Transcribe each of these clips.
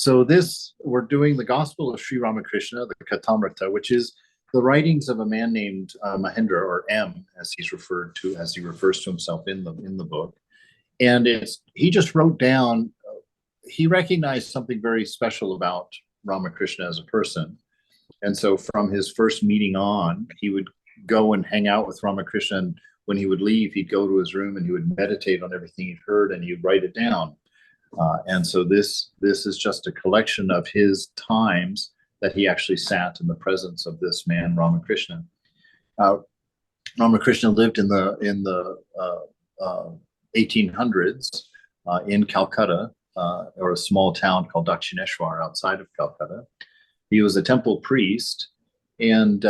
We're doing the Gospel of Sri Ramakrishna, the Katamrita, which is the writings of a man named Mahendra, or M, as he's referred to, as he refers to himself in the book. And he just wrote down, he recognized something very special about Ramakrishna as a person. And so from his first meeting on, he would go and hang out with Ramakrishna. And when he would leave, he'd go to his room and he would meditate on everything he'd heard and he'd write it down. And so this is just a collection of his times that he actually sat in the presence of this man, Ramakrishna. Ramakrishna lived in the 1800s in Calcutta, or a small town called Dakshineshwar outside of Calcutta. He was a temple priest, and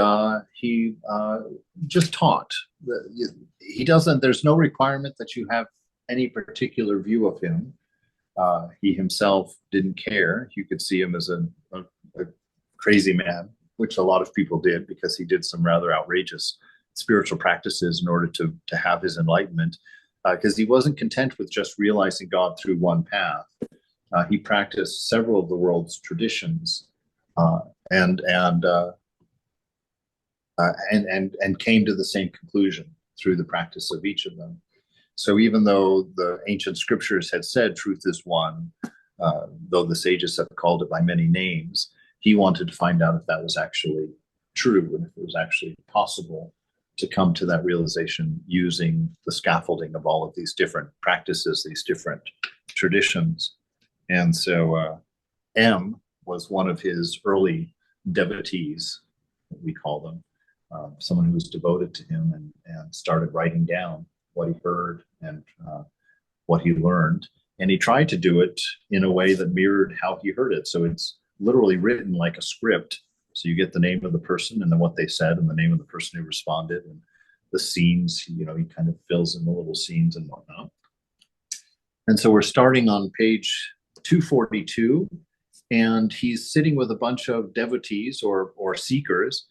he just taught. There's no requirement that you have any particular view of him. He himself didn't care. You could see him as a crazy man, which a lot of people did, because he did some rather outrageous spiritual practices in order to have his enlightenment, because he wasn't content with just realizing God through one path. He practiced several of the world's traditions, and came to the same conclusion through the practice of each of them. So even though the ancient scriptures had said truth is one, though the sages have called it by many names, he wanted to find out if that was actually true and if it was actually possible to come to that realization using the scaffolding of all of these different practices, these different traditions. And so M was one of his early devotees, we call them, someone who was devoted to him and started writing down what he heard and what he learned. And he tried to do it in a way that mirrored how he heard it. So it's literally written like a script. So you get the name of the person and then what they said and the name of the person who responded and the scenes, he kind of fills in the little scenes and whatnot. And so we're starting on page 242, and he's sitting with a bunch of devotees or seekers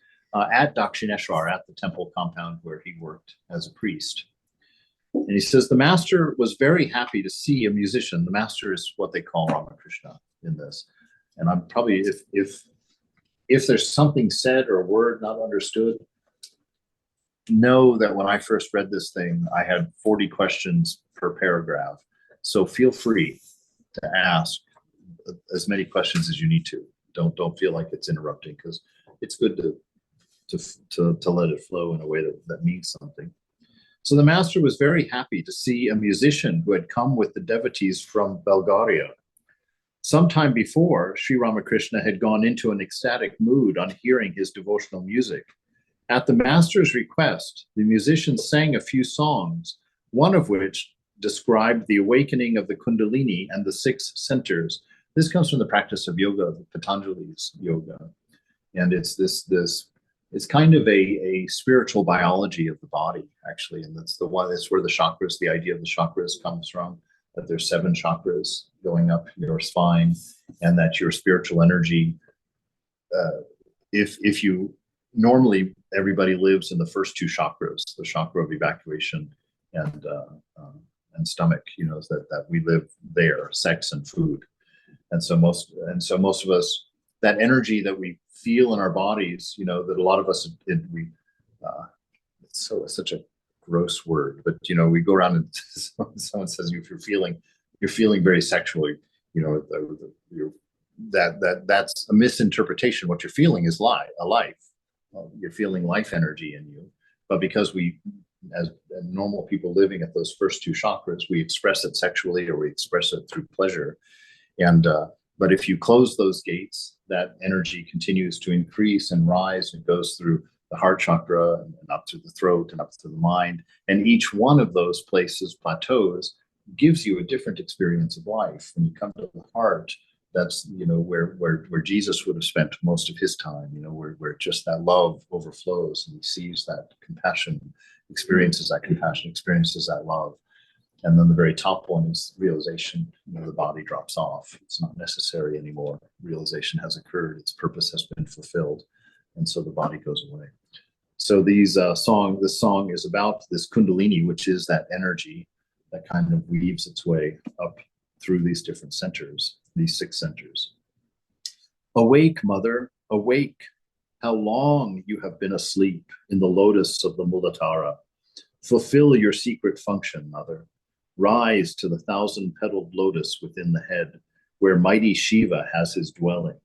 at Dakshineshwar, at the temple compound where he worked as a priest. And he says the master was very happy to see a musician. The master is what they call Ramakrishna in this. And I'm probably, if there's something said or a word not understood, know that when I first read this thing, I had 40 questions per paragraph. So feel free to ask as many questions as you need to. Don't feel like it's interrupting, because it's good to let it flow in a way that means something. So the master was very happy to see a musician who had come with the devotees from Bulgaria. Sometime before, Sri Ramakrishna had gone into an ecstatic mood on hearing his devotional music. At the master's request, the musician sang a few songs, one of which described the awakening of the Kundalini and the 6 centers. This comes from the practice of yoga, Patanjali's yoga. And it's it's kind of a spiritual biology of the body, actually. And that's where the chakras, the idea of the chakras comes from, that there's 7 chakras going up your spine, and that your spiritual energy, if you normally, everybody lives in the first 2 chakras, the chakra of evacuation and stomach, that we live there, sex and food. And so most of us, that energy that we feel in our bodies, that a lot of us, it's such a gross word, but we go around and someone says you're feeling very sexually, that's a misinterpretation. What you're feeling is a life. You're feeling life energy in you, but because we, as normal people living at those first 2 chakras, we express it sexually or we express it through pleasure. And but if you close those gates, that energy continues to increase and rise and goes through the heart chakra and up to the throat and up to the mind. And each one of those places, plateaus, gives you a different experience of life. When you come to the heart, that's where Jesus would have spent most of his time, where just that love overflows and he sees that compassion, experiences that love. And then the very top one is realization. The body drops off. It's not necessary anymore. Realization has occurred. Its purpose has been fulfilled. And so the body goes away. So this song is about this Kundalini, which is that energy that kind of weaves its way up through these different centers, these 6 centers. Awake, mother, awake. How long you have been asleep in the lotus of the Muladhara. Fulfill your secret function, mother. Rise to the 1,000-petaled lotus within the head, where mighty Shiva has his dwelling.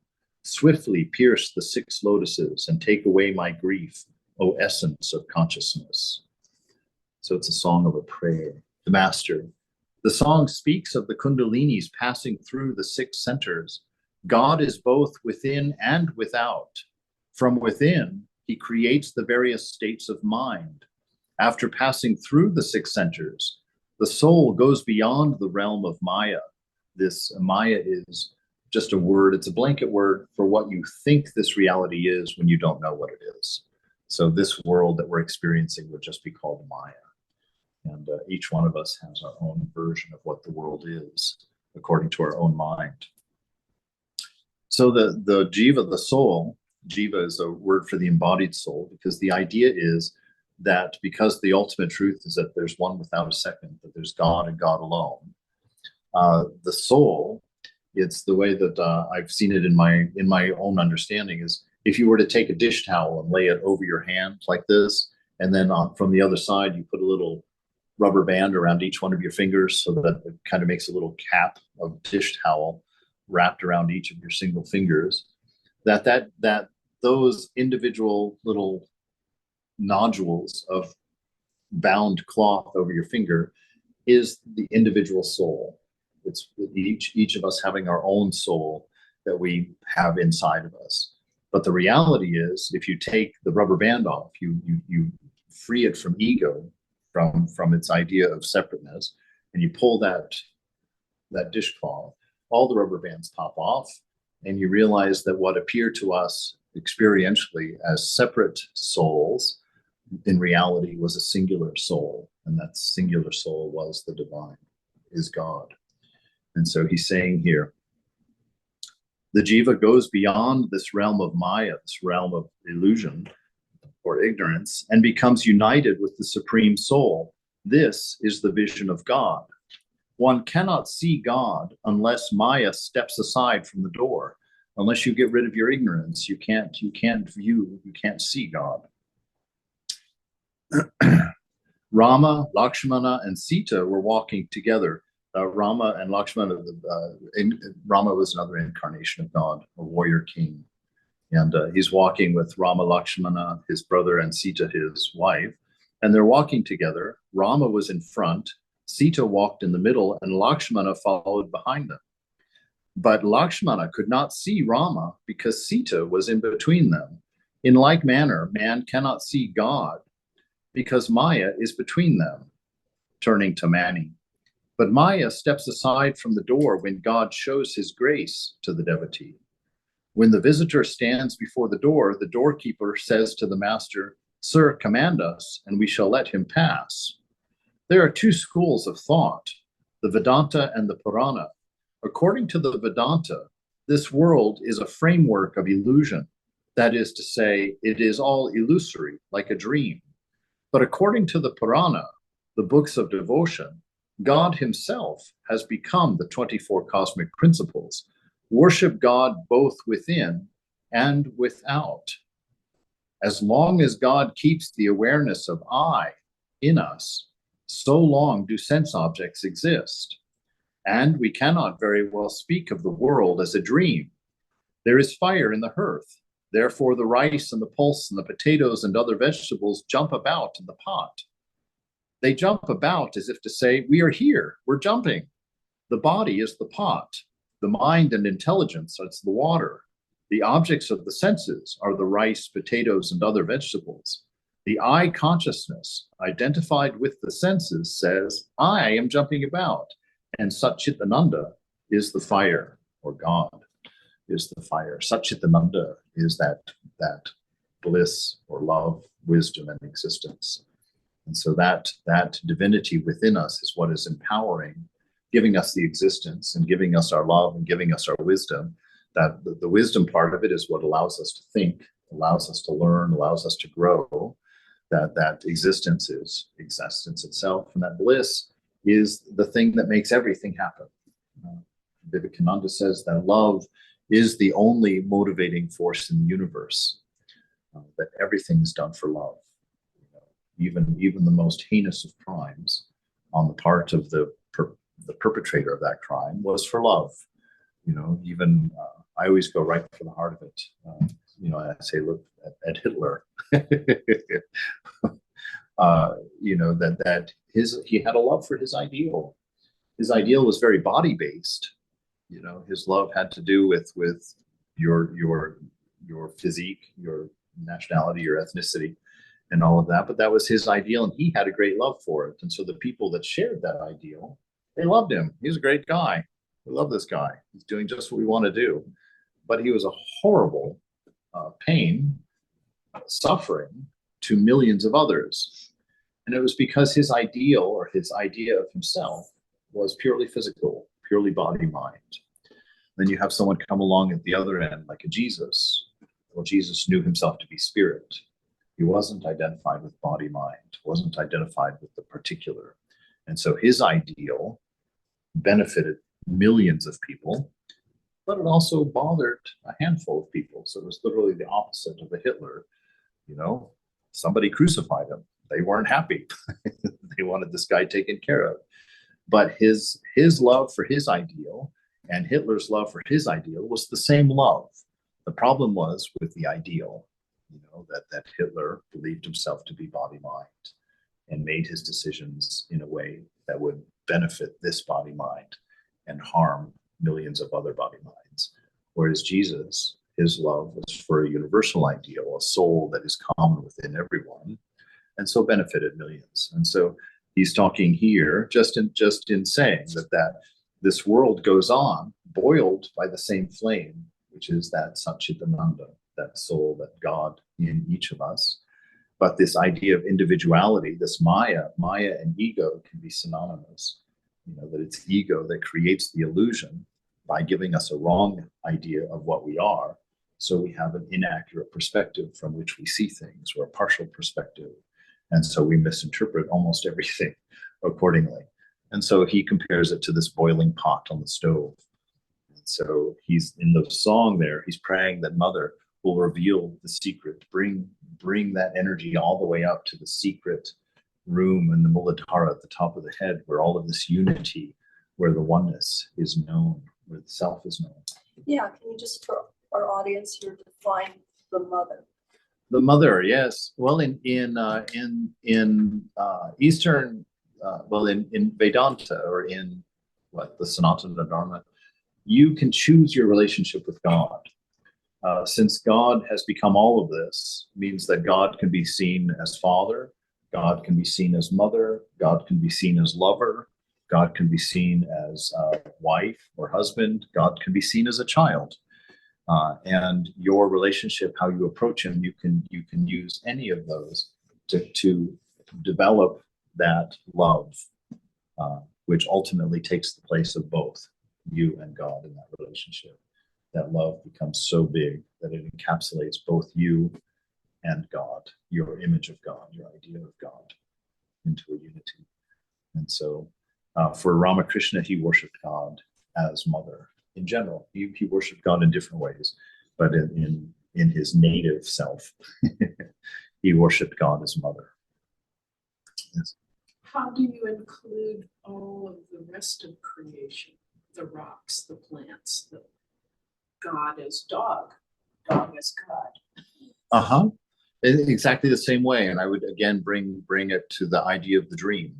Swiftly pierce the 6 lotuses and take away my grief, O essence of consciousness. So it's a song of a prayer. The master. The song speaks of the kundalinis passing through the 6 centers. God is both within and without. From within, he creates the various states of mind. After passing through the 6 centers, the soul goes beyond the realm of Maya. This Maya is just a word, it's a blanket word for what you think this reality is when you don't know what it is. So this world that we're experiencing would just be called Maya. And each one of us has our own version of what the world is, according to our own mind. So the jiva, the soul, jiva is a word for the embodied soul, because the idea is that because the ultimate truth is that there's one without a second, that there's God and God alone. The soul, it's the way that I've seen it in my own understanding, is if you were to take a dish towel and lay it over your hand like this, and then from the other side you put a little rubber band around each one of your fingers so that it kind of makes a little cap of dish towel wrapped around each of your single fingers, that those individual little nodules of bound cloth over your finger is the individual soul. It's each of us having our own soul that we have inside of us. But the reality is, if you take the rubber band off, you free it from ego, from its idea of separateness, and you pull that dishcloth, all the rubber bands pop off, and you realize that what appear to us experientially as separate souls, in reality was a singular soul, and that singular soul was the divine, is God. And so he's saying here, the jiva goes beyond this realm of Maya, this realm of illusion or ignorance, and becomes united with the Supreme Soul. This is the vision of God. One cannot see God unless Maya steps aside from the door. Unless you get rid of your ignorance, you can't see God. Rama, Lakshmana, and Sita were walking together. Rama and Lakshmana, Rama was another incarnation of God, a warrior king. And he's walking with Rama, Lakshmana, his brother, and Sita, his wife. And they're walking together. Rama was in front, Sita walked in the middle, and Lakshmana followed behind them. But Lakshmana could not see Rama because Sita was in between them. In like manner, man cannot see God because Maya is between them, turning to Mani. But Maya steps aside from the door when God shows his grace to the devotee. When the visitor stands before the doorkeeper says to the master, "Sir, command us, and we shall let him pass." There are 2 schools of thought, the Vedanta and the Purana. According to the Vedanta, this world is a framework of illusion. That is to say, it is all illusory, like a dream. But according to the Purana, the books of devotion, God himself has become the 24 cosmic principles. Worship God both within and without. As long as God keeps the awareness of I in us, so long do sense objects exist. And we cannot very well speak of the world as a dream. There is fire in the hearth. Therefore, the rice and the pulse and the potatoes and other vegetables jump about in the pot. They jump about as if to say, we are here, we're jumping. The body is the pot. The mind and intelligence is the water. The objects of the senses are the rice, potatoes, and other vegetables. The I consciousness, identified with the senses, says, I am jumping about. And Satchitananda is the fire, or God is the fire. Satchitananda is that bliss or love, wisdom, and existence. And so that divinity within us is what is empowering, giving us the existence and giving us our love and giving us our wisdom. That the wisdom part of it is what allows us to think, allows us to learn, allows us to grow. That existence is existence itself, and that bliss is the thing that makes everything happen. Vivekananda says that love is the only motivating force in the universe, that everything is done for love. Even the most heinous of crimes on the part of the perpetrator of that crime was for love. Even I always go right for the heart of it. I say, look at Hitler. That he had a love for his ideal. His ideal was very body based. His love had to do with your physique, your nationality, your ethnicity, and all of that. But that was his ideal, and he had a great love for it. And so the people that shared that ideal, they loved him. He was a great guy. We love this guy. He's doing just what we want to do. But he was a horrible pain, suffering to millions of others. And it was because his ideal, or his idea of himself, was purely physical, purely body mind. Then you have someone come along at the other end, like a Jesus. Well, Jesus knew himself to be spirit. He wasn't identified with body mind, wasn't identified with the particular. And so his ideal benefited millions of people, but it also bothered a handful of people. So it was literally the opposite of a Hitler. Somebody crucified him. They weren't happy. They wanted this guy taken care of. But his love for his ideal and Hitler's love for his ideal was the same love. The problem was with the ideal, that Hitler believed himself to be body mind and made his decisions in a way that would benefit this body mind and harm millions of other body minds. Whereas Jesus, his love was for a universal ideal, a soul that is common within everyone, and so benefited millions. And so he's talking here just in saying that this world goes on, boiled by the same flame, which is that Satchitananda, that soul, that God in each of us. But this idea of individuality, this Maya and ego can be synonymous. That it's ego that creates the illusion by giving us a wrong idea of what we are. So we have an inaccurate perspective from which we see things, or a partial perspective. And so we misinterpret almost everything accordingly. And so he compares it to this boiling pot on the stove. And so he's in the song there, he's praying that Mother will reveal the secret, bring that energy all the way up to the secret room in the Muladhara at the top of the head, where all of this unity, where the oneness is known, where the self is known. Yeah, can you just, for our audience here, define the mother? The mother, yes. Well, in Eastern, in Vedanta, or in the Sanatana Dharma, you can choose your relationship with God. Since God has become all of this, means that God can be seen as Father, God can be seen as Mother, God can be seen as Lover, God can be seen as wife or husband, God can be seen as a child. And your relationship, how you approach him, you can use any of those to develop that love, which ultimately takes the place of both you and God in that relationship. That love becomes so big that it encapsulates both you and God, your image of God, your idea of God, into a unity. And so for Ramakrishna, he worshipped God as Mother. In general, he worshipped God in different ways, but in his native self, he worshipped God as Mother. Yes. How do you include all of the rest of creation? The rocks, the plants, the God as dog as God. Uh-huh. Exactly the same way. And I would again bring it to the idea of the dream.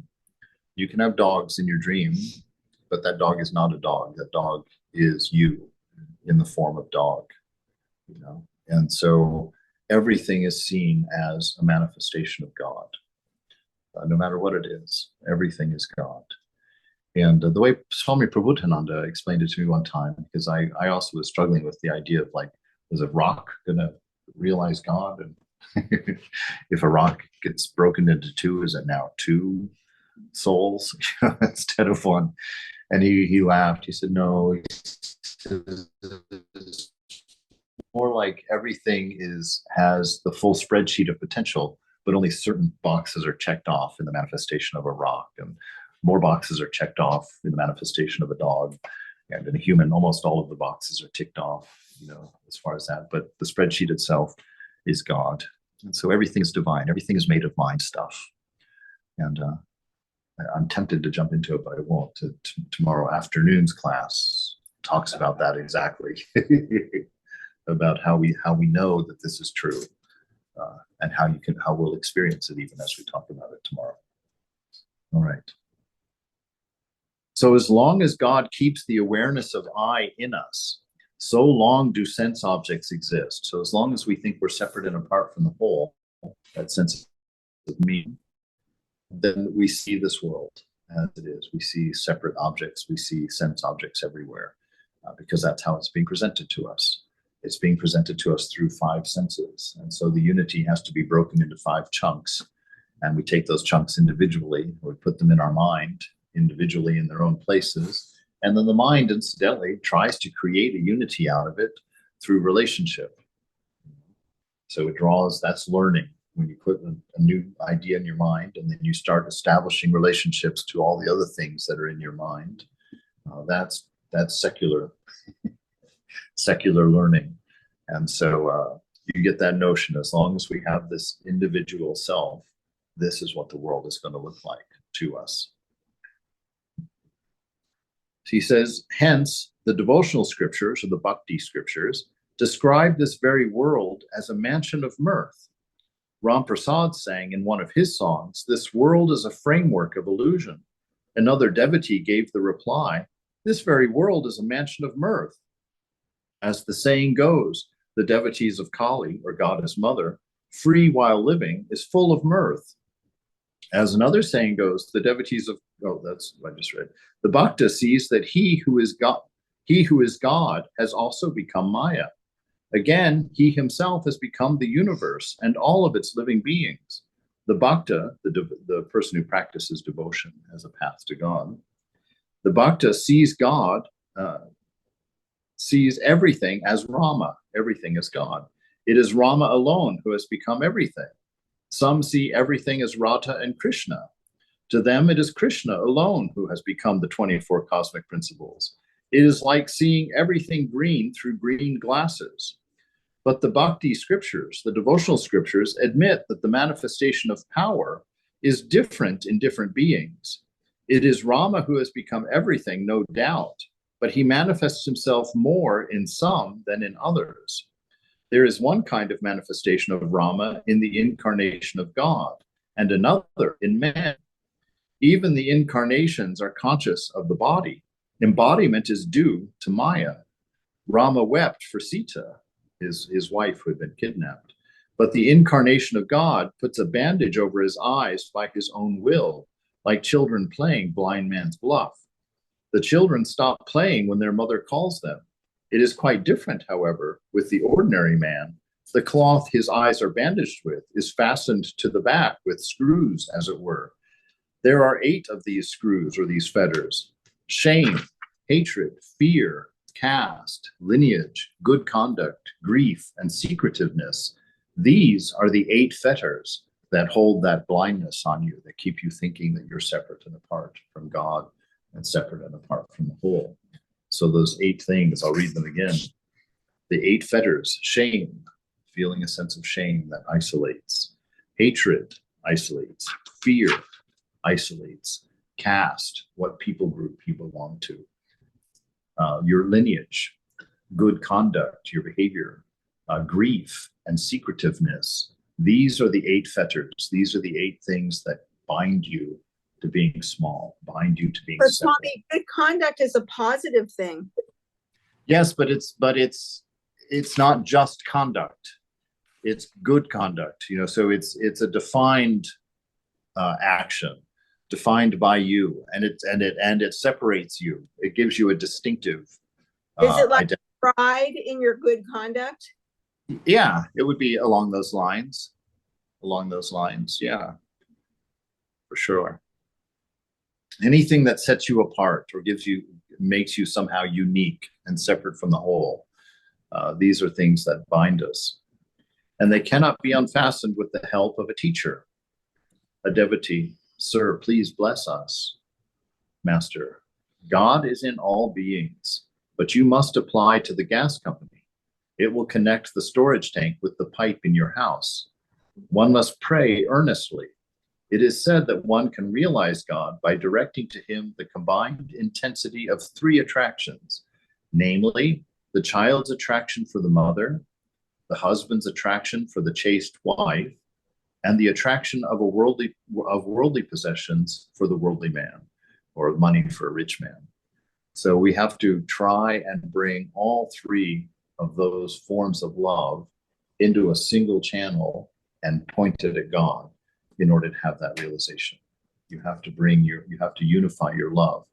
You can have dogs in your dream, but that dog is not a dog. That dog is you in the form of dog, And so everything is seen as a manifestation of God. No matter what it is, everything is God. And the way Swami Prabhupada explained it to me one time, because I also was struggling with the idea of is a rock gonna realize God? And if a rock gets broken into two, is it now two souls instead of one? And he laughed. He said, no, it's more like everything has the full spreadsheet of potential, but only certain boxes are checked off in the manifestation of a rock, and more boxes are checked off in the manifestation of a dog. And in a human, almost all of the boxes are ticked off, as far as that. But the spreadsheet itself is God. And so everything is divine. Everything is made of mind stuff. And I'm tempted to jump into it, but I won't. Tomorrow afternoon's class talks about that exactly, about how we know that this is true, and how we'll experience it even as we talk about it tomorrow. All right. So as long as God keeps the awareness of I in us, so long do sense objects exist. So as long as we think we're separate and apart from the whole, that sense of me, then we see this world as it is. We see separate objects. We see sense objects everywhere, because that's how it's being presented to us. It's being presented to us through 5 senses. And so the unity has to be broken into 5 chunks. And we take those chunks individually, we put them in our mind individually in their own places. And then the mind, incidentally, tries to create a unity out of it through relationship. So it draws, that's learning. When you put a new idea in your mind and then you start establishing relationships to all the other things that are in your mind, that's secular learning. And so you get that notion, as long as we have this individual self, this is what the world is going to look like to us. So he says, hence, the devotional scriptures, or the bhakti scriptures, describe this very world as a mansion of mirth. Ram Prasad sang in one of his songs, this world is a framework of illusion. Another devotee gave the reply, this very world is a mansion of mirth. As the saying goes, the devotees of Kali, or Goddess Mother, free while living, is full of mirth. As another saying goes, the devotees of, that's what I just read. The Bhakta sees that he who is God has also become Maya. Again, he himself has become the universe and all of its living beings. The Bhakta, the person who practices devotion as a path to God, the Bhakta sees God, sees everything as Rama, everything as God. It is Rama alone who has become everything. Some see everything as Radha and Krishna. To them, it is Krishna alone who has become the 24 cosmic principles. It is like seeing everything green through green glasses. But the bhakti scriptures, the devotional scriptures, admit that the manifestation of power is different in different beings. It is Rama who has become everything, no doubt, but he manifests himself more in some than in others. There is one kind of manifestation of Rama in the incarnation of God, and another in man. Even the incarnations are conscious of the body. Embodiment is due to Maya. Rama wept for Sita, his wife who had been kidnapped. But the incarnation of God puts a bandage over his eyes by his own will, like children playing blind man's bluff. The children stop playing when their mother calls them. It is quite different, however, with the ordinary man. The cloth his eyes are bandaged with is fastened to the back with screws, as it were. There are 8 of these screws, or these fetters: shame, hatred, fear, caste, lineage, good conduct, grief, and secretiveness. These are the 8 fetters that hold that blindness on you, that keep you thinking that you're separate and apart from God and separate and apart from the whole. So those 8 things, I'll read them again. The 8 fetters: shame, feeling a sense of shame that isolates. Hatred isolates. Fear isolates. Caste, what people group you belong to. Your lineage, good conduct, your behavior, grief, and secretiveness. These are the 8 fetters. These are the 8 things that bind you to being small, bind you to being But separate. Swami, good conduct is a positive thing. Yes, but it's not just conduct. It's good conduct. So it's a defined action, defined by you, and it separates you. It gives you a distinctive. Is it like pride in your good conduct? Yeah, it would be along those lines. Along those lines, yeah, for sure. Anything that sets you apart or makes you somehow unique and separate from the whole. These are things that bind us. And they cannot be unfastened with the help of a teacher, a devotee. Sir, please bless us. Master, God is in all beings, but you must apply to the gas company. It will connect the storage tank with the pipe in your house. One must pray earnestly. It is said that one can realize God by directing to him the combined intensity of three attractions, namely the child's attraction for the mother, the husband's attraction for the chaste wife, and the attraction of worldly possessions for the worldly man, or money for a rich man. So we have to try and bring all three of those forms of love into a single channel and point it at God in order to have that realization. You have to unify your love.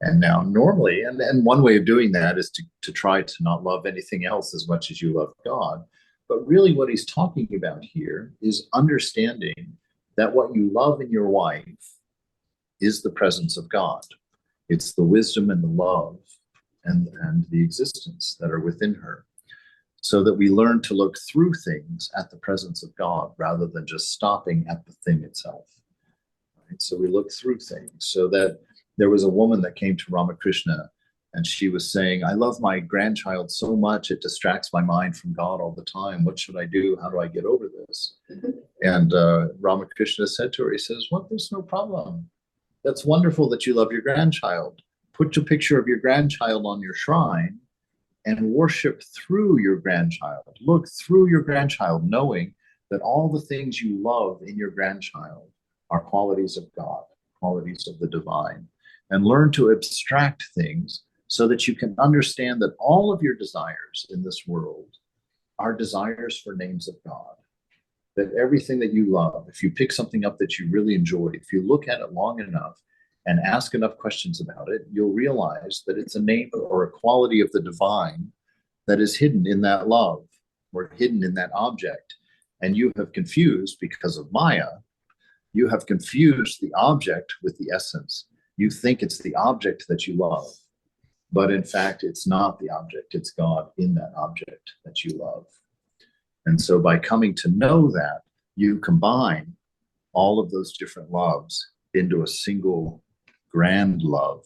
And now normally, and one way of doing that is to try to not love anything else as much as you love God. But really what he's talking about here is understanding that what you love in your wife is the presence of God. It's the wisdom and the love and the existence that are within her. So that we learn to look through things at the presence of God rather than just stopping at the thing itself. Right? So we look through things. So that there was a woman that came to Ramakrishna and she was saying, I love my grandchild so much, it distracts my mind from God all the time. What should I do? How do I get over this? And Ramakrishna said to her, he says, well, there's no problem. That's wonderful that you love your grandchild. Put a picture of your grandchild on your shrine and worship through your grandchild. Look through your grandchild, knowing that all the things you love in your grandchild are qualities of God, qualities of the divine. And learn to abstract things so that you can understand that all of your desires in this world are desires for names of God. That everything that you love, if you pick something up that you really enjoy, if you look at it long enough and ask enough questions about it, you'll realize that it's a name or a quality of the divine that is hidden in that love or hidden in that object. And you have confused, because of Maya, you have confused the object with the essence. You think it's the object that you love, but in fact, it's not the object. It's God in that object that you love. And so by coming to know that, you combine all of those different loves into a single grand love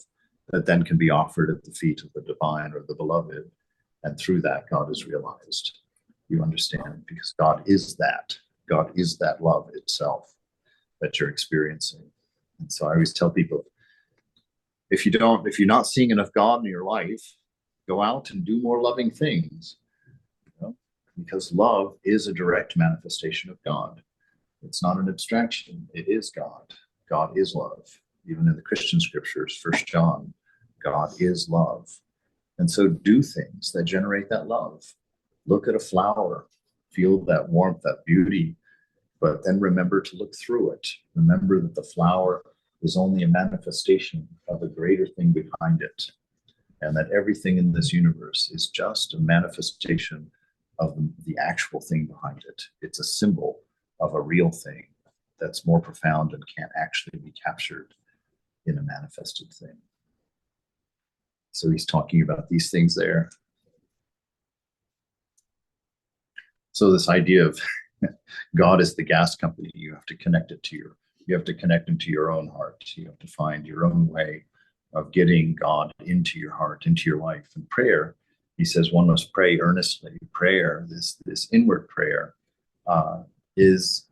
that then can be offered at the feet of the divine or the beloved. And through that, God is realized. You understand, because God is that. God is that love itself that you're experiencing. And so I always tell people, if you're not seeing enough God in your life, go out and do more loving things. Because love is a direct manifestation of God. It's not an abstraction. It is God. God is love. Even in the Christian scriptures, 1 John, God is love. And so do things that generate that love. Look at a flower, feel that warmth, that beauty, but then remember to look through it. Remember that the flower is only a manifestation of a greater thing behind it, and that everything in this universe is just a manifestation of the actual thing behind it. It's a symbol of a real thing that's more profound and can't actually be captured in a manifested thing. So he's talking about these things there. So this idea of God is the gas company, you have to connect it to you have to connect him to your own heart. You have to find your own way of getting God into your heart, into your life. And prayer, he says, one must pray earnestly. Prayer, this inward prayer, is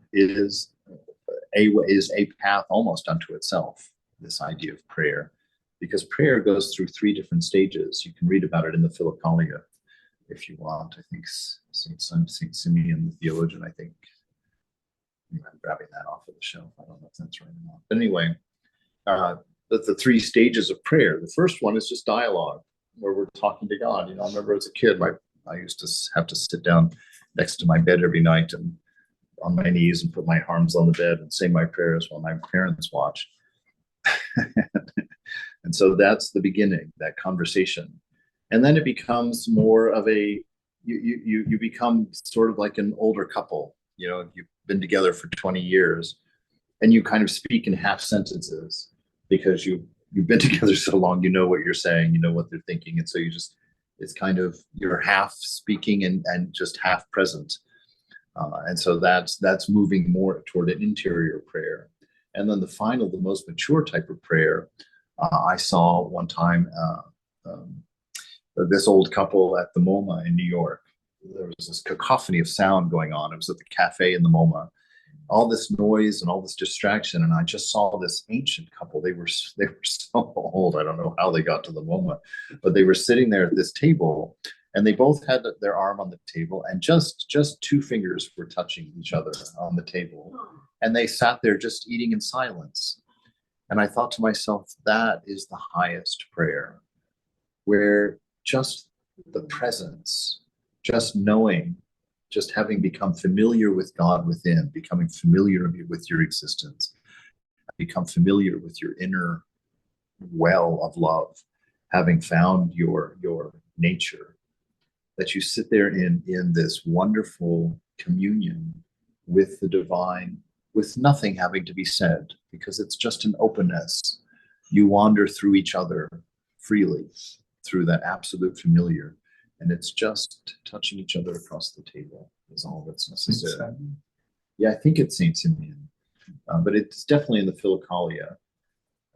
a path almost unto itself. This idea of prayer, because prayer goes through three different stages. You can read about it in the Philokalia, if you want. I think Saint Simeon, the theologian, I think. I'm grabbing that off of the shelf. I don't know if that's right or not. But anyway, the three stages of prayer. The first one is just dialogue, where we're talking to God. I remember as a kid, I used to have to sit down next to my bed every night and on my knees and put my arms on the bed and say my prayers while my parents watched. And so that's the beginning, that conversation. And then it becomes more of you become sort of like an older couple. You've been together for 20 years and you kind of speak in half sentences because you've been together so long, you know what you're saying, you know what they're thinking. And so it's kind of, you're half speaking and just half present. And so that's moving more toward an interior prayer. And then the most mature type of prayer I saw one time this old couple at the MoMA in New York. There was this cacophony of sound going on. It was at the cafe in the MoMA. All this noise and all this distraction, and I just saw this ancient couple. They were so old. I don't know how they got to the MoMA, but they were sitting there at this table, and they both had their arm on the table, and just two fingers were touching each other on the table, and they sat there just eating in silence. And I thought to myself, that is the highest prayer, where just the presence, just knowing, just having become familiar with God within, becoming familiar with your existence, become familiar with your inner well of love, having found your nature, that you sit there in this wonderful communion with the divine, with nothing having to be said, because it's just an openness. You wander through each other freely, through that absolute familiar, and it's just touching each other across the table is all that's necessary. Yeah, I think it's Saint Simeon, but it's definitely in the Philokalia.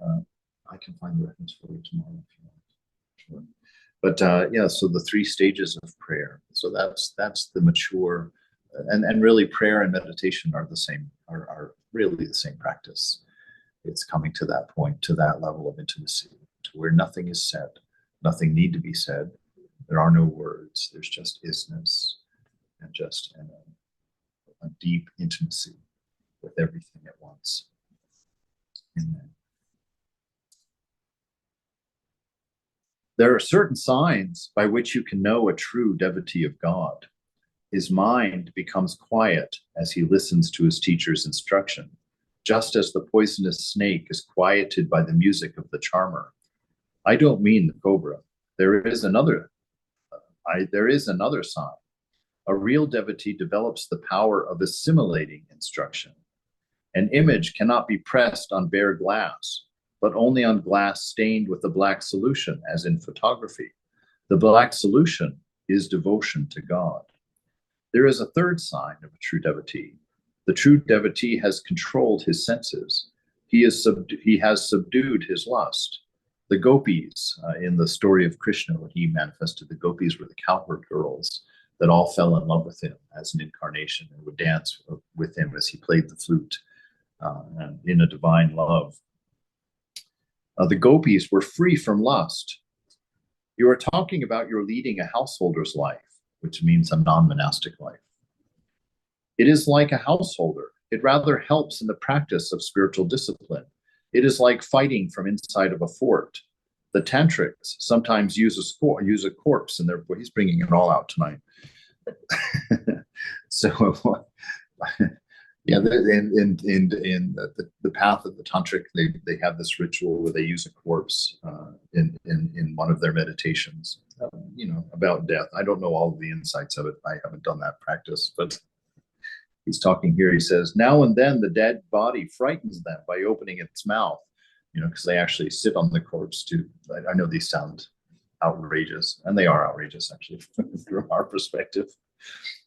I can find the reference for you tomorrow if you want. Sure. But yeah, so the 3 stages of prayer. So that's the mature, and really prayer and meditation are the same, are really the same practice. It's coming to that point, to that level of intimacy, to where nothing is said, nothing need to be said. There are no words. There's just isness, and just a deep intimacy with everything at once. Amen. There are certain signs by which you can know a true devotee of God. His mind becomes quiet as he listens to his teacher's instruction, just as the poisonous snake is quieted by the music of the charmer. I don't mean the cobra. There is another sign. A real devotee develops the power of assimilating instruction. An image cannot be pressed on bare glass, but only on glass stained with a black solution, as in photography. The black solution is devotion to God. There is a third sign of a true devotee. The true devotee has controlled his senses. He has subdued his lust. The gopis, in the story of Krishna, when he manifested, the gopis were the cowherd girls that all fell in love with him as an incarnation and would dance with him as he played the flute in a divine love. The gopis were free from lust. You are talking about your leading a householder's life, which means a non-monastic life. It is like a householder. It rather helps in the practice of spiritual discipline. It is like fighting from inside of a fort. The tantrics sometimes use a corpse in their. He's bringing it all out tonight. So, yeah, in the path of the tantric, they have this ritual where they use a corpse in one of their meditations, about death. I don't know all of the insights of it. I haven't done that practice, but he's talking here. He says, now and then the dead body frightens them by opening its mouth, because they actually sit on the corpse too. I know these sound outrageous, and they are outrageous actually from our perspective.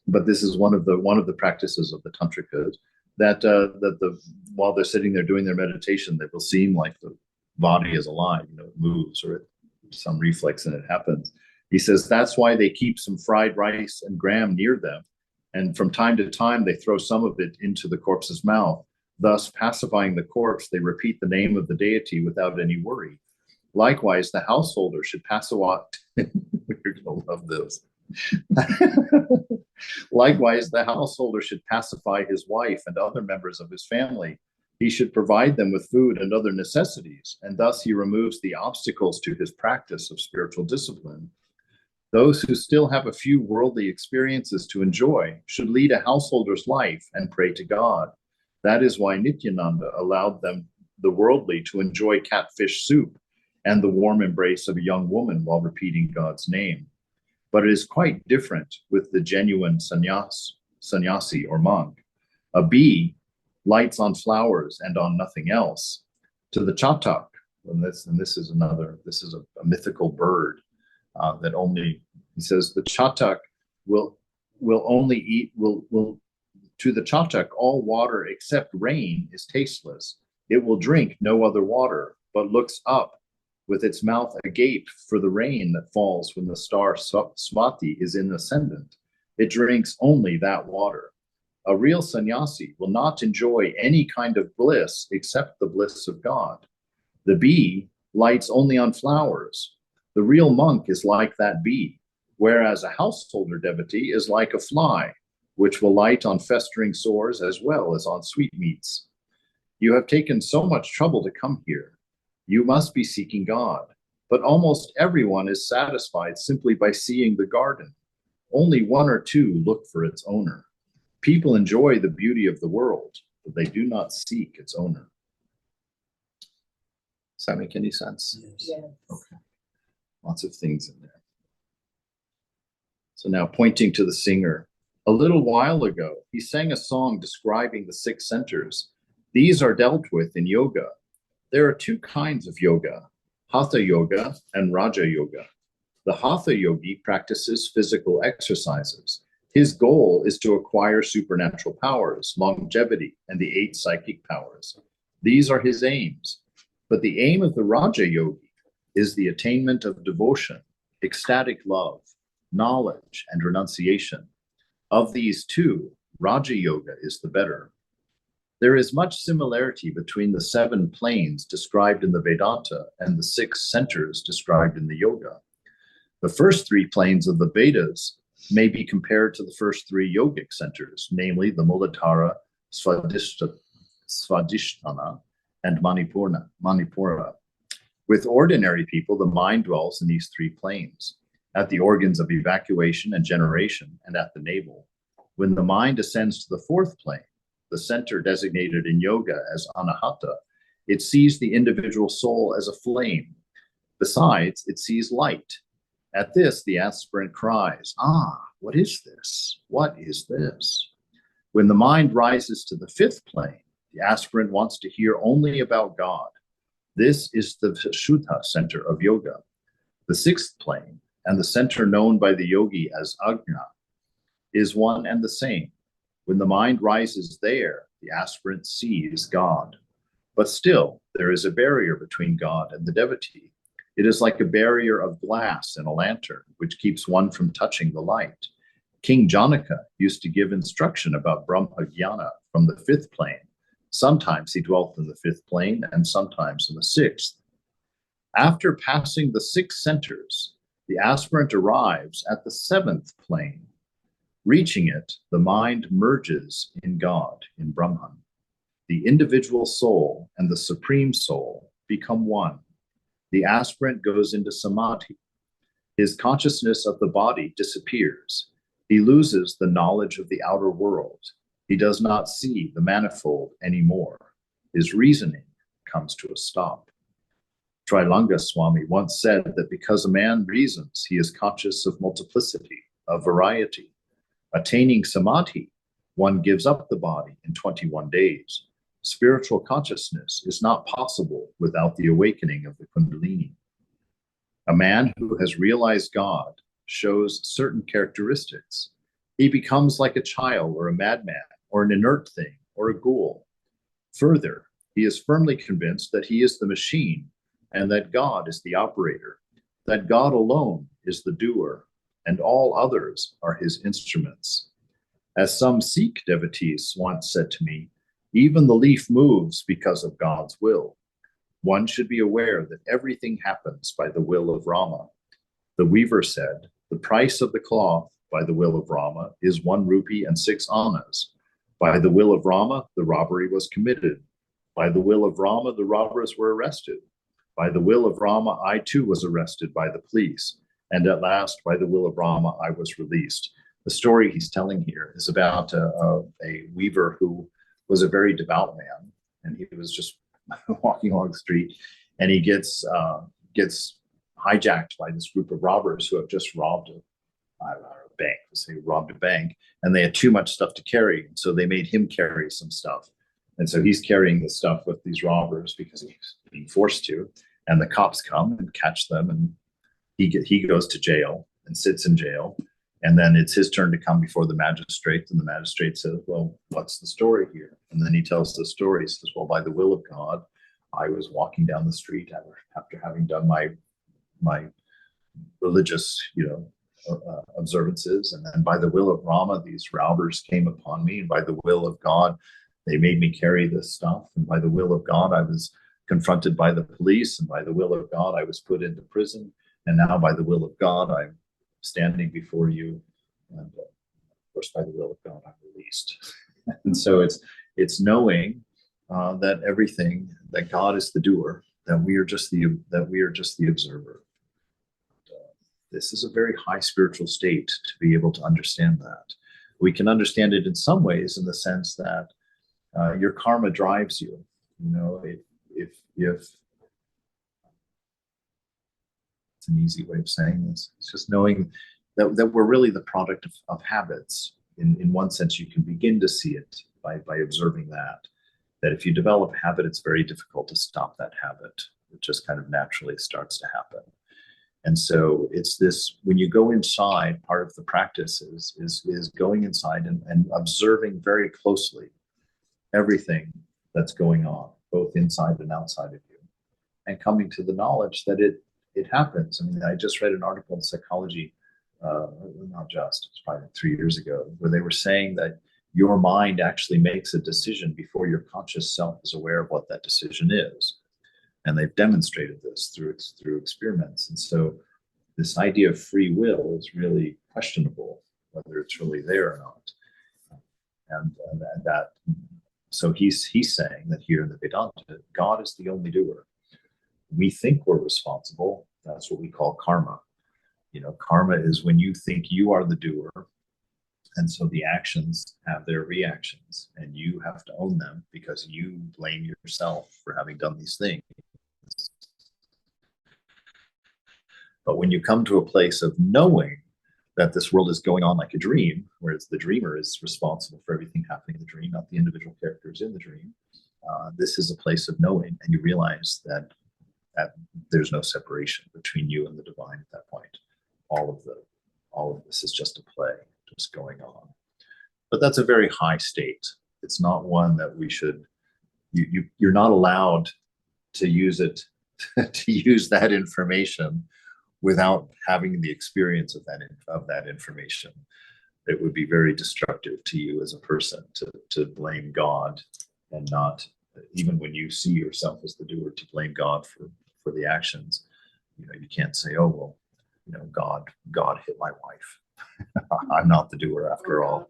But this is one of the practices of the tantrikas that while they're sitting there doing their meditation, they will seem like the body is alive, it moves, or some reflex and it happens. He says that's why they keep some fried rice and gram near them, and from time to time they throw some of it into the corpse's mouth. Thus, pacifying the corpse, they repeat the name of the deity without any worry. Likewise, the householder should pass a walk. You're going to love this. Likewise, the householder should pacify his wife and other members of his family. He should provide them with food and other necessities, and thus he removes the obstacles to his practice of spiritual discipline. Those who still have a few worldly experiences to enjoy should lead a householder's life and pray to God. That is why Nityananda allowed the worldly, to enjoy catfish soup and the warm embrace of a young woman while repeating God's name. But it is quite different with the genuine sannyasi or monk. A bee lights on flowers and on nothing else. To the chatak, and this is a mythical bird that only, he says, the chatak will only eat, to the chatak, all water except rain is tasteless. It will drink no other water, but looks up with its mouth agape for the rain that falls when the star Swati is in ascendant. It drinks only that water. A real sannyasi will not enjoy any kind of bliss except the bliss of God. The bee lights only on flowers. The real monk is like that bee, whereas a householder devotee is like a fly, which will light on festering sores as well as on sweetmeats. You have taken so much trouble to come here. You must be seeking God, but almost everyone is satisfied simply by seeing the garden. Only one or two look for its owner. People enjoy the beauty of the world, but they do not seek its owner. Does that make any sense? Yes. Okay. Lots of things in there. So now pointing to the singer, a little while ago, he sang a song describing the 6 centers. These are dealt with in yoga. There are 2 kinds of yoga, Hatha yoga and Raja yoga. The Hatha yogi practices physical exercises. His goal is to acquire supernatural powers, longevity, and the 8 psychic powers. These are his aims. But the aim of the Raja yogi is the attainment of devotion, ecstatic love, knowledge, and renunciation. Of these 2, Raja yoga is the better. There is much similarity between the 7 planes described in the Vedanta and the 6 centers described in the yoga. The first 3 planes of the Vedas may be compared to the first 3 yogic centers, namely the Muladhara, Svadhisthana, and Manipura. With ordinary people, the mind dwells in these 3 planes, at the organs of evacuation and generation, and at the navel. When the mind ascends to the 4th plane, the center designated in yoga as Anahata, it sees the individual soul as a flame. Besides, it sees light. At this, the aspirant cries, "Ah, what is this? What is this?" When the mind rises to the 5th plane, the aspirant wants to hear only about God. This is the Shuddha center of yoga. The 6th plane, and the center known by the yogi as Ajna, is one and the same. When the mind rises there, the aspirant sees God. But still, there is a barrier between God and the devotee. It is like a barrier of glass in a lantern, which keeps one from touching the light. King Janaka used to give instruction about Brahma-jnana from the 5th plane. Sometimes he dwelt in the 5th plane and sometimes in the 6th. After passing the 6 centers, the aspirant arrives at the 7th plane. Reaching it, the mind merges in God, in Brahman. The individual soul and the supreme soul become one. The aspirant goes into samadhi. His consciousness of the body disappears. He loses the knowledge of the outer world. He does not see the manifold anymore. His reasoning comes to a stop. Trilanga Swami once said that because a man reasons, he is conscious of multiplicity, of variety. Attaining samadhi, one gives up the body in 21 days. Spiritual consciousness is not possible without the awakening of the Kundalini. A man who has realized God shows certain characteristics. He becomes like a child or a madman or an inert thing or a ghoul. Further, he is firmly convinced that he is the machine and that God is the operator, that God alone is the doer, and all others are his instruments. As some Sikh devotees once said to me, even the leaf moves because of God's will. One should be aware that everything happens by the will of Rama. The weaver said, the price of the cloth by the will of Rama is 1 rupee and 6 annas. By the will of Rama, the robbery was committed. By the will of Rama, the robbers were arrested. By the will of Rama, I too was arrested by the police. And at last, by the will of Rama, I was released. The story he's telling here is about a weaver who was a very devout man, and he was just walking along the street, and he gets hijacked by this group of robbers who have just robbed a bank. So they robbed a bank, and they had too much stuff to carry, so they made him carry some stuff. And so he's carrying the stuff with these robbers because he's being forced to, and the cops come and catch them, and he goes to jail and sits in jail. And then it's his turn to come before the magistrate, and the magistrate says, well, what's the story here? And then he tells the story. He says, well, by the will of God, I was walking down the street after having done my religious, observances, and then by the will of Rama, these robbers came upon me, and by the will of God, they made me carry this stuff, and by the will of God, I was confronted by the police, and by the will of God, I was put into prison, and now by the will of God, I'm standing before you, and of course, by the will of God, I'm released. And so it's knowing that everything, that God is the doer, that we are just the observer. This is a very high spiritual state to be able to understand that. We can understand it in some ways in the sense that your karma drives you. If it's an easy way of saying this, it's just knowing that we're really the product of habits. In one sense, you can begin to see it by observing that if you develop habit, it's very difficult to stop that habit. It just kind of naturally starts to happen. And so it's this, when you go inside, part of the practice is going inside and observing very closely everything that's going on, both inside and outside of you, and coming to the knowledge that it happens. I mean, I just read an article in Psychology, it's probably 3 years ago, where they were saying that your mind actually makes a decision before your conscious self is aware of what that decision is. And they've demonstrated this through experiments. And so this idea of free will is really questionable, whether it's really there or not. And that, so he's saying that here in the Vedanta, God is the only doer. We think we're responsible. That's what we call karma. Karma is when you think you are the doer, and so the actions have their reactions, and you have to own them because you blame yourself for having done these things. But when you come to a place of knowing that this world is going on like a dream, whereas the dreamer is responsible for everything happening in the dream, not the individual characters in the dream, this is a place of knowing, and you realize that there's no separation between you and the divine at that point. All of this is just a play, just going on. But that's a very high state. It's not one that we should. You're not allowed to use it, to use that information without having the experience of that information. It would be very destructive to you as a person to blame God, and not, even when you see yourself as the doer, to blame God for the actions. You can't say, oh, well, God hit my wife. I'm not the doer after all.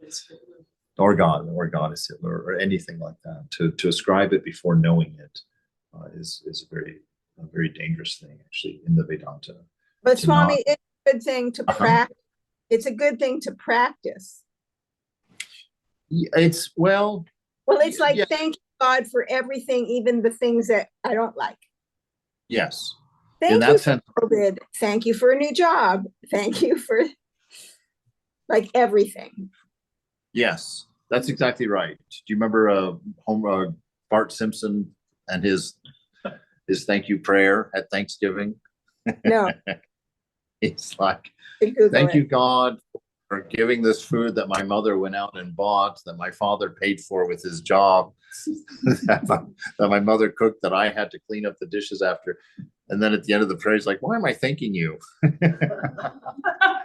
Or God is Hitler, or anything like that. To ascribe it before knowing it is a very dangerous thing, actually, in the Vedanta. But Swami, it's a good thing to practice. It's a good thing to practice. It's it's like, thank you, God, for everything, even the things that I don't like. Yes. Thank you for COVID. Thank you for a new job. Thank you for everything. Yes, that's exactly right. Do you remember Bart Simpson and his thank you prayer at Thanksgiving? No. It's like, thank you, God, for giving this food that my mother went out and bought, that my father paid for with his job, that my mother cooked, that I had to clean up the dishes after. And then at the end of the prayer, he's like, why am I thanking you?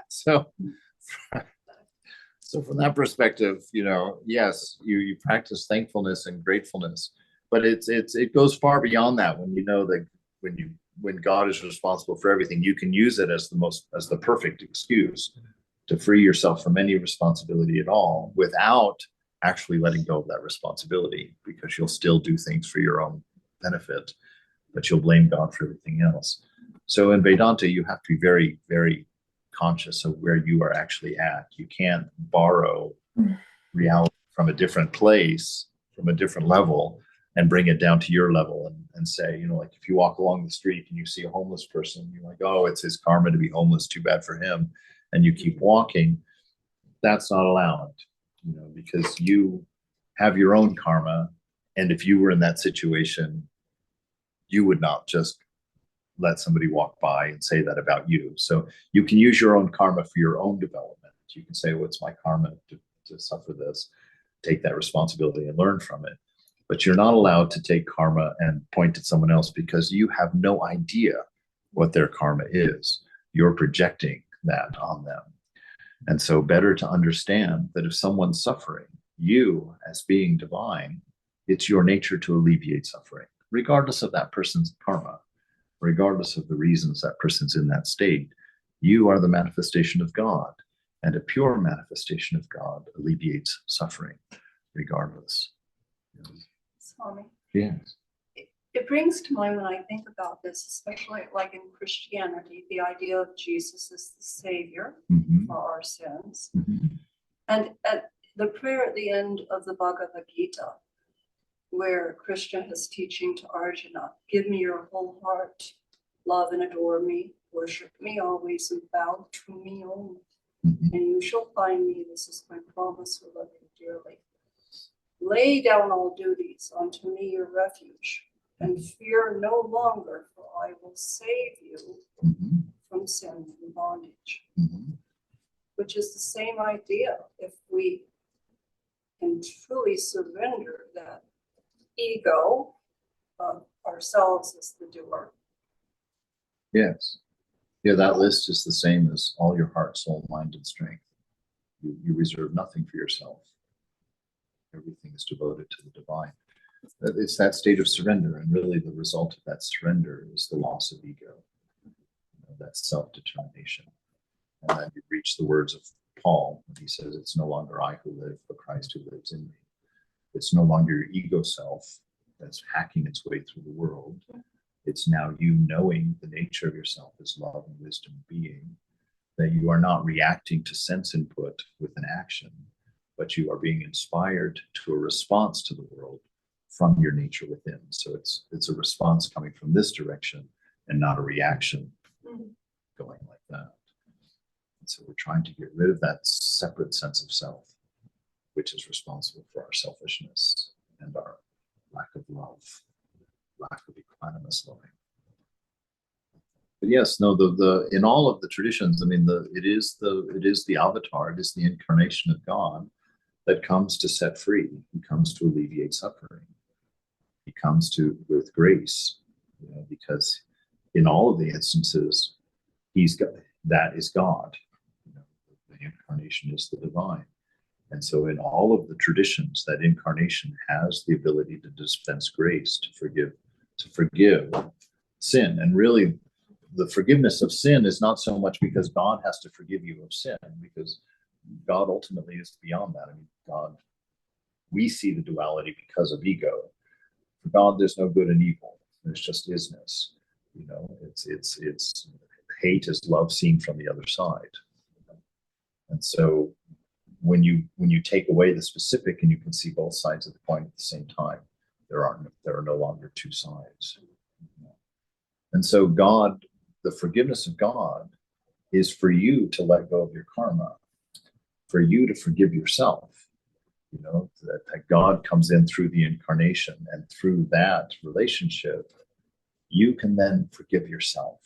So from that perspective, yes, you practice thankfulness and gratefulness, but it goes far beyond that. When you know that when God is responsible for everything, you can use it as the perfect excuse to free yourself from any responsibility at all, without actually letting go of that responsibility, because you'll still do things for your own benefit, but you'll blame God for everything else. So in Vedanta, you have to be very, very conscious of where you are actually at. You can't borrow reality from a different place, from a different level, and bring it down to your level and say, like if you walk along the street and you see a homeless person, you're like, oh, it's his karma to be homeless, too bad for him. And you keep walking. That's not allowed, because you have your own karma. And if you were in that situation, you would not just let somebody walk by and say that about you. So you can use your own karma for your own development. You can say, well, it's my karma to suffer this, take that responsibility and learn from it. But you're not allowed to take karma and point at someone else because you have no idea what their karma is. You're projecting that on them. And so better to understand that if someone's suffering, you as being divine, it's your nature to alleviate suffering, regardless of that person's karma, regardless of the reasons that person's in that state. You are the manifestation of God, and a pure manifestation of God alleviates suffering, regardless. Swami, Yes. it brings to mind when I think about this, especially like in Christianity, the idea of Jesus as the Savior Mhm. for our sins. Mhm. And at the prayer at the end of the Bhagavad Gita, where Krishna is teaching to Arjuna, give me your whole heart, love and adore me, worship me always, and bow to me only. Mhm. And you shall find me, this is my promise, who love you dearly. Lay down all duties, unto me your refuge, and fear no longer, for I will save you Mhm. from sin and bondage. Mhm. Which is the same idea. If we can truly surrender that ego of ourselves as the doer. Yes. Yeah, that list is the same as all your heart, soul, mind, and strength. You reserve nothing for yourself. Everything is devoted to the divine. It's that state of surrender, and really the result of that surrender is the loss of ego, that self-determination. And then you reach the words of Paul when he says, it's no longer I who live, but Christ who lives in me. It's no longer your ego self that's hacking its way through the world. It's now you knowing the nature of yourself as love and wisdom being, that you are not reacting to sense input with an action, but you are being inspired to a response to the world from your nature within. So it's a response coming from this direction and not a reaction going like that. And so we're trying to get rid of that separate sense of self, which is responsible for our selfishness and our lack of love, lack of equanimous loving. But yes, no, the in all of the traditions, I mean, it is the avatar, it is the incarnation of God that comes to set free. He comes to alleviate suffering. He comes to with grace, because in all of the instances, he's got that is God. The incarnation is the divine. And so in all of the traditions, that incarnation has the ability to dispense grace, to forgive sin. And really, the forgiveness of sin is not so much because God has to forgive you of sin, because God ultimately is beyond that. I mean, God, we see the duality because of ego. For God, there's no good and evil. There's just isness. It's hate is love seen from the other side. And so when you take away the specific and you can see both sides of the coin at the same time, there are no longer two sides. And so God, the forgiveness of God is for you to let go of your karma, for you to forgive yourself. That God comes in through the incarnation, and through that relationship, you can then forgive yourself.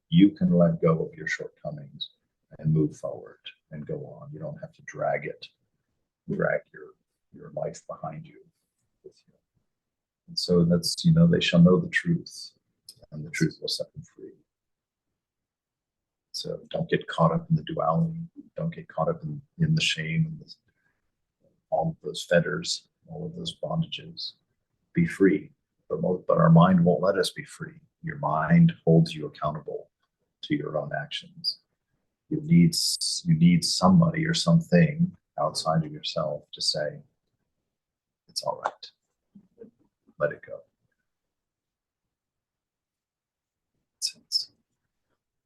You can let go of your shortcomings and move forward and go on. You don't have to drag your life behind you with you. And so that's, they shall know the truth, and the truth will set them free. So don't get caught up in the duality. Don't get caught up in the shame and all of those fetters, all of those bondages. Be free. But our mind won't let us be free. Your mind holds you accountable to your own actions. You need somebody or something outside of yourself to say, it's all right. Let it go.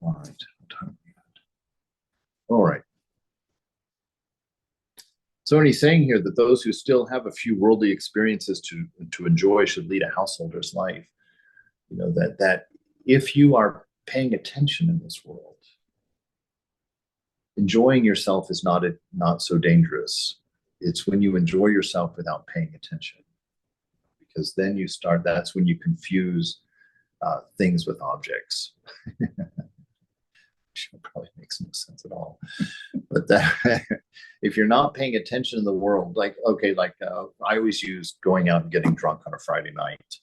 All right. What time we got? All right. So he's saying here that those who still have a few worldly experiences to enjoy should lead a householder's life. That if you are paying attention in this world, enjoying yourself is not so dangerous. It's when you enjoy yourself without paying attention, because then that's when you confuse things with objects. which probably makes no sense at all. But that, if you're not paying attention in the world, like, okay, like I always use going out and getting drunk on a Friday night.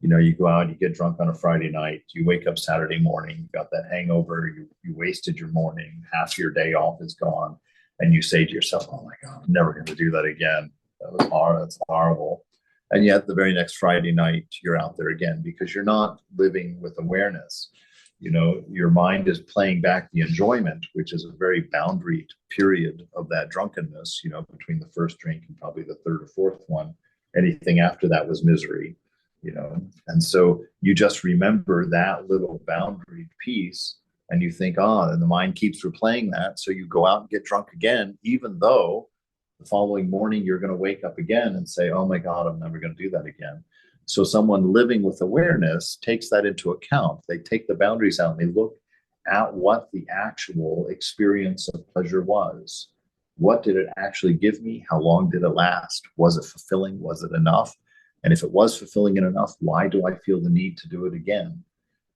You know, you go out, you get drunk on a Friday night, you wake up Saturday morning, you got that hangover, you wasted your morning, half your day off is gone, and you say to yourself, oh my God, I'm never going to do that again. That was hard, that's horrible. And yet the very next Friday night, you're out there again because you're not living with awareness. You know, your mind is playing back the enjoyment, which is a very boundaried period of that drunkenness, you know, between the first drink and probably the third or fourth one. Anything after that was misery. You know, and so you just remember that little boundary piece and you think, and the mind keeps replaying that. So you go out and get drunk again, even though the following morning you're going to wake up again and say, oh my God, I'm never going to do that again. So someone living with awareness takes that into account. They take the boundaries out and they look at what the actual experience of pleasure was. What did it actually give me? How long did it last? Was it fulfilling? Was it enough? And if it was fulfilling and enough, why do I feel the need to do it again?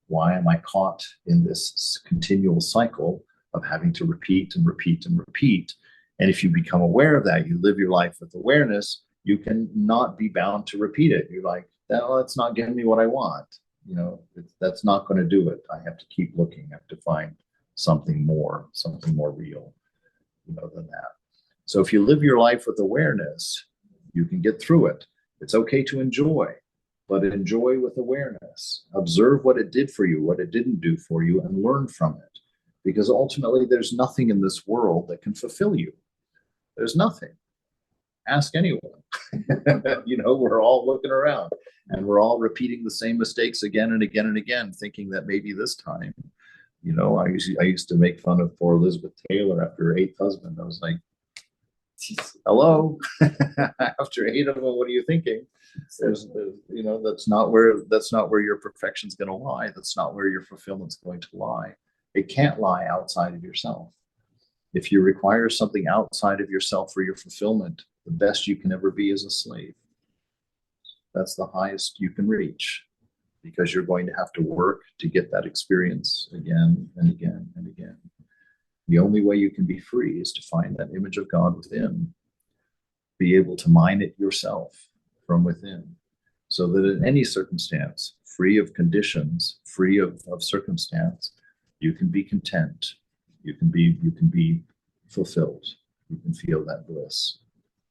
Why am I caught in this continual cycle of having to repeat and repeat and repeat? And if you become aware of that, you live your life with awareness, you can not be bound to repeat it. You're like, no, it's not giving me what I want. You know, that's not going to do it. I have to keep looking. I have to find something more real, you know, than that. So if you live your life with awareness, you can get through it. It's okay to enjoy, but enjoy with awareness. Observe what it did for you, what it didn't do for you, and learn from it. Because ultimately, there's nothing in this world that can fulfill you. There's nothing. Ask anyone. You know, we're all looking around and we're all repeating the same mistakes again and again and again, thinking that maybe this time, you know, I used to make fun of poor Elizabeth Taylor after her 8th husband. I was like, hello. After 8 of them, what are you thinking? There's, you know, that's not where your perfection's going to lie. That's not where your fulfillment's going to lie. It can't lie outside of yourself. If you require something outside of yourself for your fulfillment, the best you can ever be is a slave. That's the highest you can reach, because you're going to have to work to get that experience again and again and again. The only way you can be free is to find that image of God within, be able to mine it yourself from within, so that in any circumstance, free of conditions, free of circumstance, you can be content, you can be fulfilled, you can feel that bliss.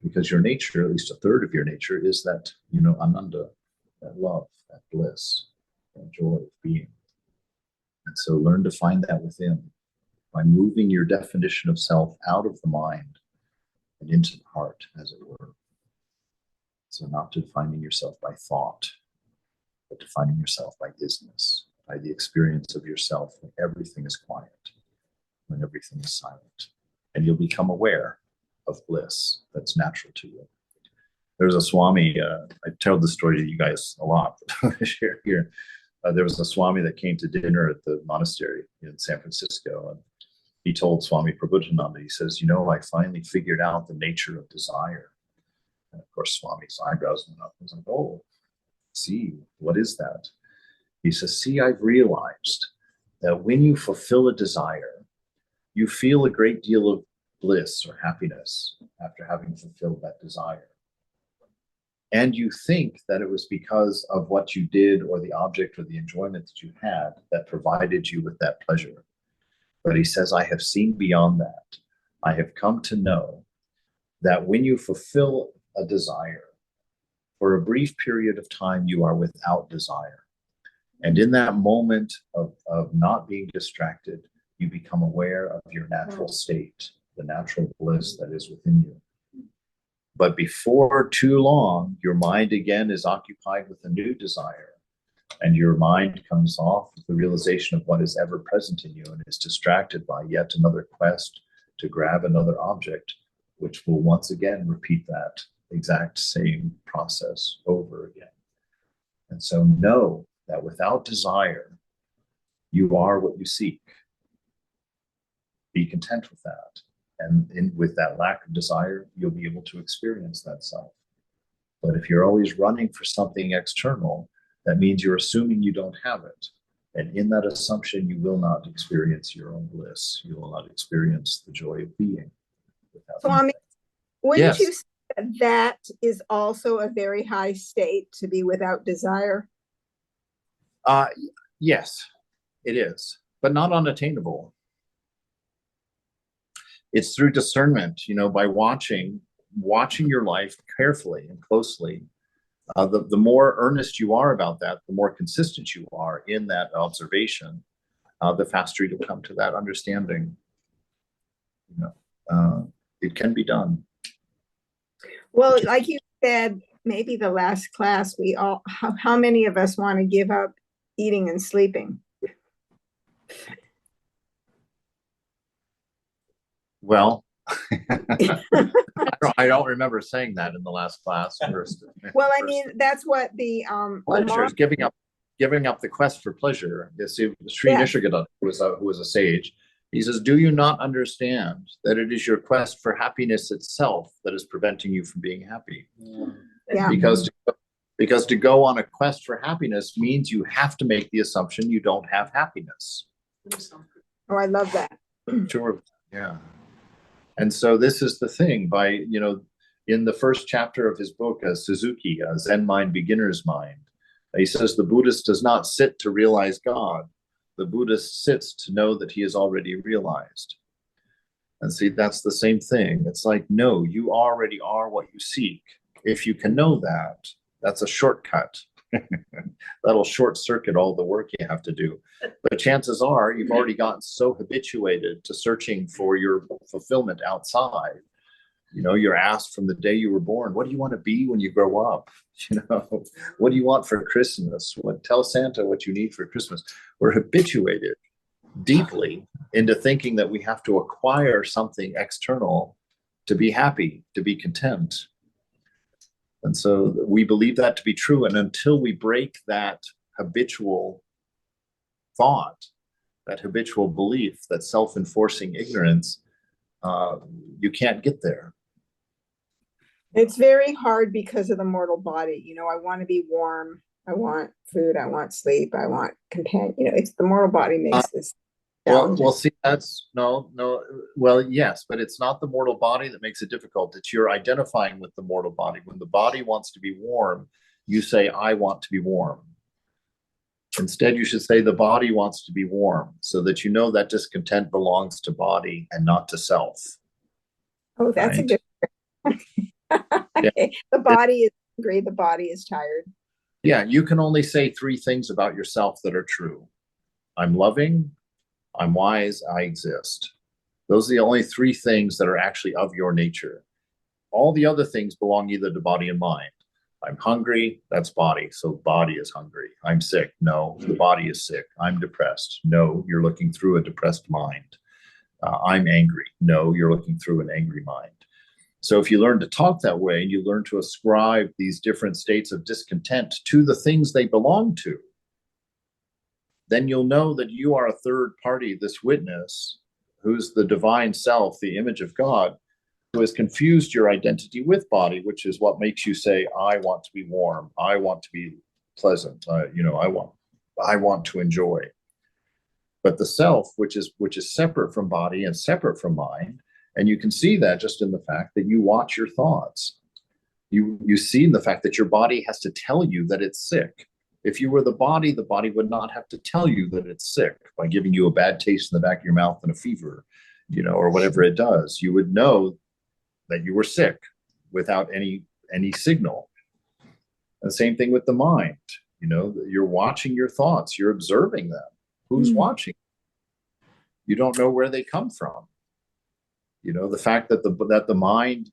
Because your nature, at least a third of your nature, is that, you know, ananda, that love, that bliss, that joy of being. And so learn to find that within, by moving your definition of self out of the mind and into the heart, as it were. So not defining yourself by thought, but defining yourself by business, by the experience of yourself when everything is quiet, when everything is silent. And you'll become aware of bliss that's natural to you. There's a Swami, I tell this story to you guys a lot, but I share here. There was a Swami that came to dinner at the monastery in San Francisco, and he told Swami Prabhupada, he says, you know, I finally figured out the nature of desire. And of course, Swami's eyebrows went up. I was like, oh, see, what is that? He says, see, I've realized that when you fulfill a desire, you feel a great deal of bliss or happiness after having fulfilled that desire. And you think that it was because of what you did or the object or the enjoyment that you had that provided you with that pleasure. But he says, I have seen beyond that. I have come to know that when you fulfill a desire, for a brief period of time, you are without desire. And in that moment of not being distracted, you become aware of your natural state, the natural bliss that is within you. But before too long, your mind again is occupied with a new desire. And your mind comes off with the realization of what is ever present in you and is distracted by yet another quest to grab another object, which will once again repeat that exact same process over again. And so know that without desire, you are what you seek. Be content with that. And with that lack of desire, you'll be able to experience that self. But if you're always running for something external, that means you're assuming you don't have it. And in that assumption, you will not experience your own bliss. You will not experience the joy of being. Swami, wouldn't you Yes. say that that is also a very high state, to be without desire? Yes, it is, but not unattainable. It's through discernment, by watching your life carefully and closely. The more earnest you are about that, the more consistent you are in that observation, the faster you'll come to that understanding. It can be done. Well, like you said, maybe the last class, how many of us want to give up eating and sleeping? Well, I don't remember saying that in the last class. Well, I mean, that's what the pleasure is giving up the quest for pleasure. You see, Sri Nisargadatta, who was a sage, he says, "Do you not understand that it is your quest for happiness itself that is preventing you from being happy?" Yeah. Because to go on a quest for happiness means you have to make the assumption you don't have happiness. Oh, I love that. Sure. Yeah. And so this is the thing, in the first chapter of his book, Suzuki, Zen Mind, Beginner's Mind, he says the Buddhist does not sit to realize God. The Buddhist sits to know that he is already realized. And see, that's the same thing. It's like, no, you already are what you seek. If you can know that, that's a shortcut. That'll short circuit all the work you have to do. But chances are you've already gotten so habituated to searching for your fulfillment outside. You're asked from the day you were born, what do you want to be when you grow up? What do you want for Christmas? Tell Santa what you need for Christmas. We're habituated deeply into thinking that we have to acquire something external to be happy, to be content. And so we believe that to be true. And until we break that habitual thought, that habitual belief, that self-enforcing ignorance, you can't get there. It's very hard because of the mortal body. I want to be warm. I want food. I want sleep. I want companion. It's the mortal body makes this. Well, see, that's no. Well, yes, but it's not the mortal body that makes it difficult. It's you're identifying with the mortal body. When the body wants to be warm, you say, I want to be warm. Instead, you should say the body wants to be warm, so that that discontent belongs to body and not to self. Oh, that's right? A good. Okay. Yeah. The body is hungry. The body is tired. Yeah, you can only say 3 things about yourself that are true. I'm loving, I'm wise, I exist. Those are the only 3 things that are actually of your nature. All the other things belong either to body and mind. I'm hungry, that's body, so body is hungry. I'm sick, no, the body is sick. I'm depressed, no, you're looking through a depressed mind. I'm angry, no, you're looking through an angry mind. So if you learn to talk that way and you learn to ascribe these different states of discontent to the things they belong to, then you'll know that you are a third party, this witness, who's the divine self, the image of God, who has confused your identity with body, which is what makes you say, I want to be warm, I want to be pleasant, I want to enjoy. But the self, which is separate from body and separate from mind, and you can see that just in the fact that you watch your thoughts. You see in the fact that your body has to tell you that it's sick. If you were the body would not have to tell you that it's sick by giving you a bad taste in the back of your mouth and a fever, or whatever it does. You would know that you were sick without any signal. And the same thing with the mind. You're watching your thoughts, you're observing them. Who's watching? You don't know where they come from. The fact that the mind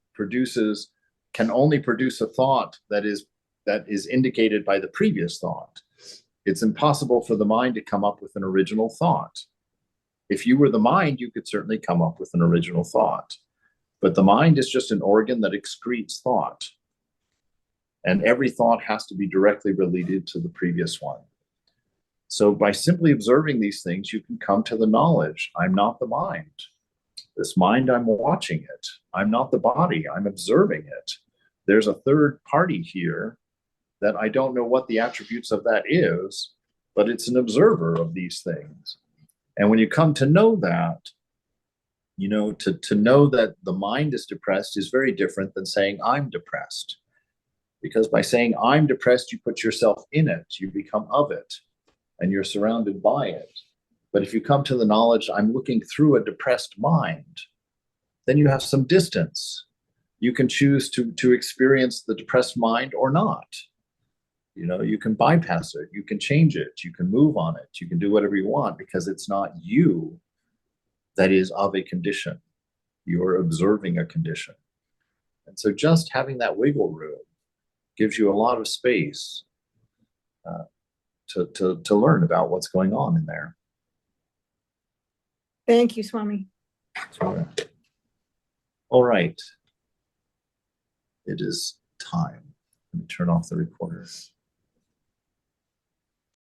can only produce a thought that is indicated by the previous thought. It's impossible for the mind to come up with an original thought. If you were the mind, you could certainly come up with an original thought. But the mind is just an organ that excretes thought. And every thought has to be directly related to the previous one. So by simply observing these things, you can come to the knowledge, I'm not the mind. This mind, I'm watching it. I'm not the body, I'm observing it. There's a third party here that I don't know what the attributes of that is, but it's an observer of these things. And when you come to know that, you know, to know that the mind is depressed is very different than saying I'm depressed. Because by saying I'm depressed, you put yourself in it, you become of it, and you're surrounded by it. But if you come to the knowledge, I'm looking through a depressed mind, then you have some distance. You can choose to experience the depressed mind or not. You know, you can bypass it, you can change it, you can move on it, you can do whatever you want, because it's not you that is of a condition. You're observing a condition. And so just having that wiggle room gives you a lot of space to learn about what's going on in there. Thank you, Swami. So, all right. It is time. Let me turn off the recorder.